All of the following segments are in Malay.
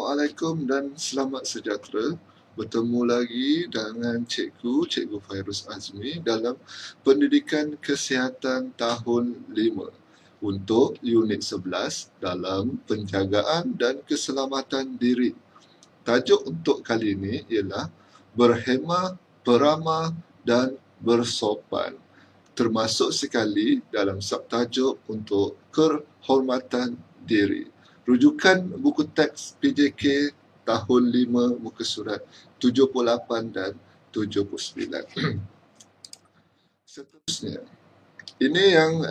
Assalamualaikum dan selamat sejahtera. Bertemu lagi dengan Cikgu Fairuz Azmi dalam Pendidikan Kesihatan tahun 5 untuk unit 11 dalam penjagaan dan keselamatan diri. Tajuk untuk kali ini ialah berhemah, beramah dan bersopan. Termasuk sekali dalam subtajuk untuk kehormatan diri. Rujukan buku teks PJK tahun 5 muka surat 78 dan 79. Seterusnya, ini yang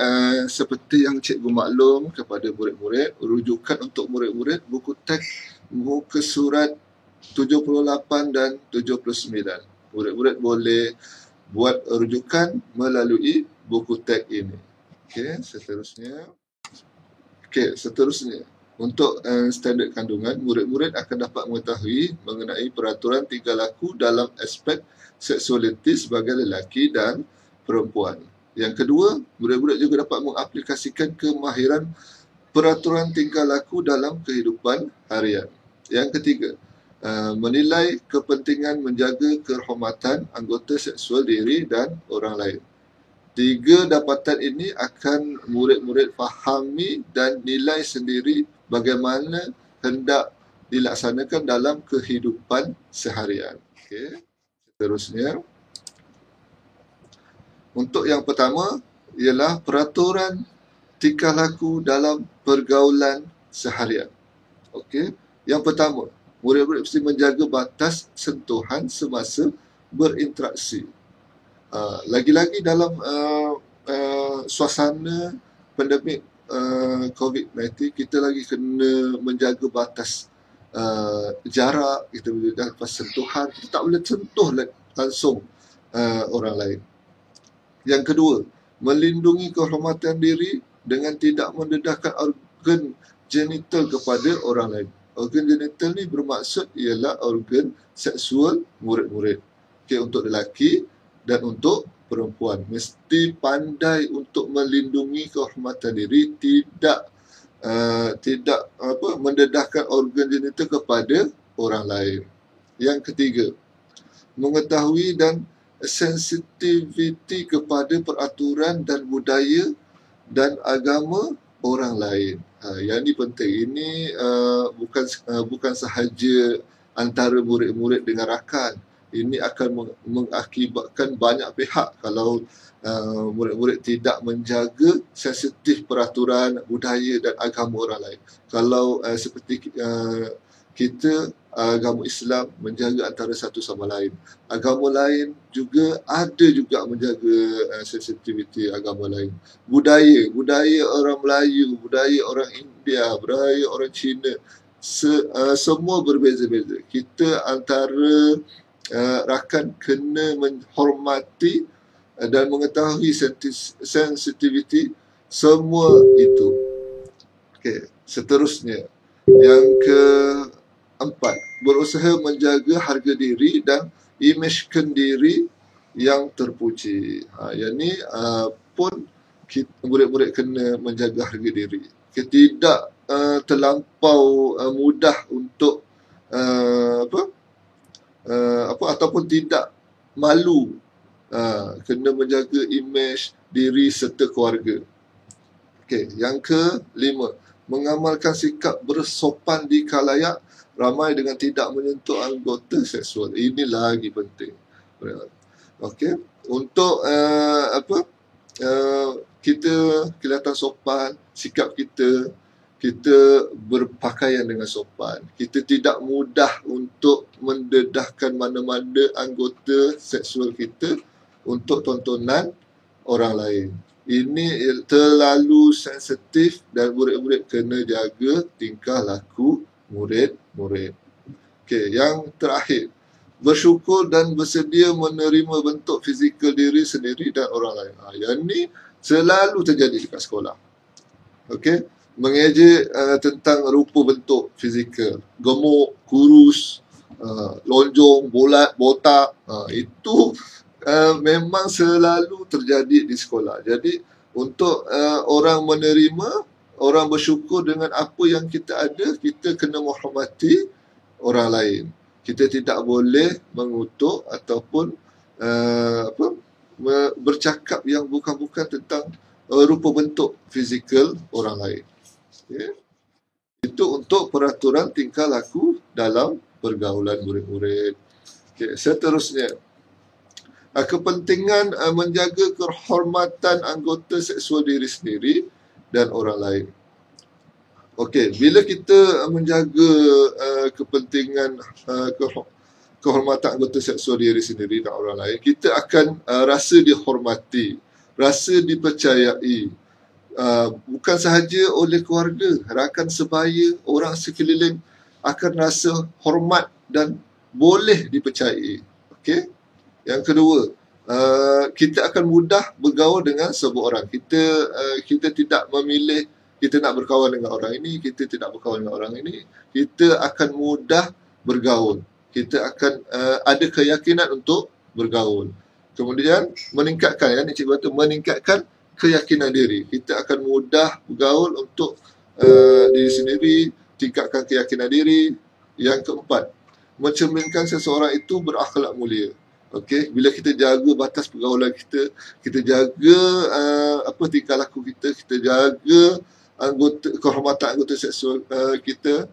seperti yang cikgu maklum kepada murid-murid, rujukan untuk murid-murid buku teks muka surat 78 dan 79. Murid-murid boleh buat rujukan melalui buku teks ini. Okey, seterusnya. Untuk standard kandungan, murid-murid akan dapat mengetahui mengenai peraturan tingkah laku dalam aspek seksualiti sebagai lelaki dan perempuan. Yang kedua, murid-murid juga dapat mengaplikasikan kemahiran peraturan tingkah laku dalam kehidupan harian. Yang ketiga, menilai kepentingan menjaga kehormatan anggota seksual diri dan orang lain. 3 dapatan ini akan murid-murid fahami dan nilai sendiri bagaimana hendak dilaksanakan dalam kehidupan seharian. Okey. Seterusnya, untuk yang pertama ialah peraturan tingkah laku dalam pergaulan seharian. Okey. Yang pertama, murid-murid mesti menjaga batas sentuhan semasa berinteraksi. Lagi-lagi dalam suasana pandemik COVID-19, kita lagi kena menjaga batas jarak, kita boleh dapat sentuhan, kita tak boleh sentuh langsung orang lain. Yang kedua, melindungi kehormatan diri dengan tidak mendedahkan organ genital kepada orang lain. Organ genital ni bermaksud ialah organ seksual murid-murid. Okay, untuk lelaki dan untuk perempuan. Mesti pandai untuk melindungi kehormatan diri, tidak mendedahkan organ genital kepada orang lain. Yang ketiga, mengetahui dan sensitiviti kepada peraturan dan budaya dan agama orang lain. Yang ini penting. Ini bukan sahaja antara murid-murid dengan rakan. Ini akan mengakibatkan banyak pihak kalau murid-murid tidak menjaga sensitif peraturan, budaya dan agama orang lain. Kalau seperti kita, agama Islam menjaga antara satu sama lain. Agama lain juga ada juga menjaga sensitiviti agama lain. Budaya orang Melayu, budaya orang India, budaya orang Cina, semua berbeza-beza. Kita antara rakan kena menghormati dan mengetahui sensitiviti semua itu. Okey, seterusnya. Yang keempat, berusaha menjaga harga diri dan imagekan diri yang terpuji. Yang ni pun murid-murid kena menjaga harga diri. Tidak terlampau mudah untuk ataupun tidak malu. Kena menjaga imej diri serta keluarga. Okey, yang kelima, mengamalkan sikap bersopan di khalayak ramai dengan tidak menyentuh anggota seksual. Ini lagi penting. Okey, untuk kita kelihatan sopan, sikap kita berpakaian dengan sopan. Kita tidak mudah untuk mendedahkan mana-mana anggota seksual kita untuk tontonan orang lain. Ini terlalu sensitif dan murid-murid kena jaga tingkah laku murid-murid. Okey, yang terakhir, bersyukur dan bersedia menerima bentuk fizikal diri sendiri dan orang lain. Yang ni selalu terjadi dekat sekolah. Okey, mengejek tentang rupa bentuk fizikal, gemuk, kurus, lonjong, bulat, botak, itu memang selalu terjadi di sekolah. Jadi untuk orang menerima, orang bersyukur dengan apa yang kita ada, kita kena menghormati orang lain. Kita tidak boleh mengutuk ataupun bercakap yang bukan-bukan tentang rupa bentuk fizikal orang lain. Okay. Itu untuk peraturan tingkah laku dalam pergaulan murid-murid. Okay. Seterusnya, kepentingan menjaga kehormatan anggota seksual diri sendiri dan orang lain. Okey, bila kita menjaga kepentingan kehormatan anggota seksual diri sendiri dan orang lain, kita akan rasa dihormati, rasa dipercayai, bukan sahaja oleh keluarga, rakan sebaya, orang sekeliling akan rasa hormat dan boleh dipercayai. Okey. Yang kedua, kita akan mudah bergaul dengan sebuah orang. Kita tidak memilih kita nak berkawan dengan orang ini, kita tidak berkawan dengan orang ini. Kita akan mudah bergaul. Kita akan ada keyakinan untuk bergaul. Kemudian meningkatkan, ya, Encik Batu, meningkatkan keyakinan diri. Kita akan mudah bergaul untuk diri sendiri, tingkatkan keyakinan diri. Yang keempat, mencerminkan seseorang itu berakhlak mulia. Okey, bila kita jaga batas pergaulan kita, kita jaga tingkah laku kita, kita jaga kehormatan anggota seksual kita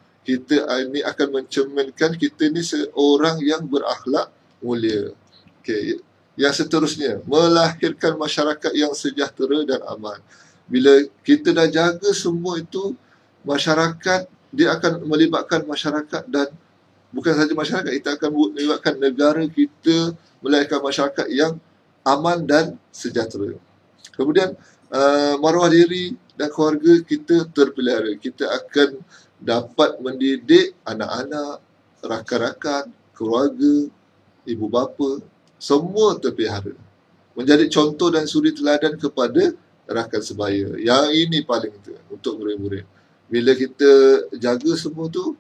ini akan mencerminkan kita ni seorang yang berakhlak mulia. Okey, yang seterusnya, melahirkan masyarakat yang sejahtera dan aman. Bila kita dah jaga semua itu, masyarakat dia akan melibatkan masyarakat, dan bukan sahaja masyarakat, kita akan melibatkan negara kita, melahirkan masyarakat yang aman dan sejahtera. Kemudian maruah diri dan keluarga kita terpelihara. Kita akan dapat mendidik anak-anak, rakan-rakan, keluarga, ibu bapa, semua terpelihara. Menjadi contoh dan suri teladan kepada rakan sebaya. Yang ini paling penting untuk murid-murid. Bila kita jaga semua tu,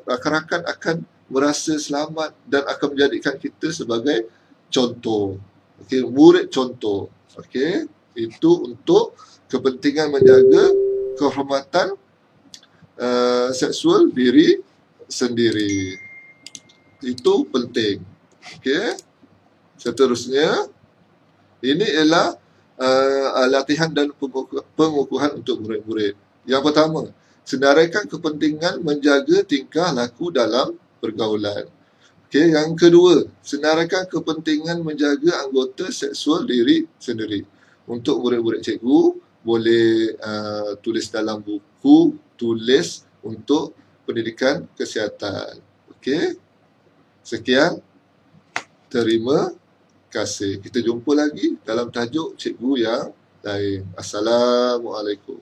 rakan-rakan akan merasa selamat dan akan menjadikan kita sebagai contoh. Okey, murid contoh. Okey, itu untuk kepentingan menjaga kehormatan seksual diri sendiri. Itu penting. Okey. Seterusnya, ini ialah latihan dan pengukuhan untuk murid-murid. Yang pertama, senaraikan kepentingan menjaga tingkah laku dalam pergaulan. Okey, yang kedua, senaraikan kepentingan menjaga anggota seksual diri sendiri. Untuk murid-murid cikgu, boleh tulis dalam buku, tulis untuk pendidikan kesihatan. Okey. Sekian. Terima kasih. Kita jumpa lagi dalam tajuk cikgu yang lain. Assalamualaikum.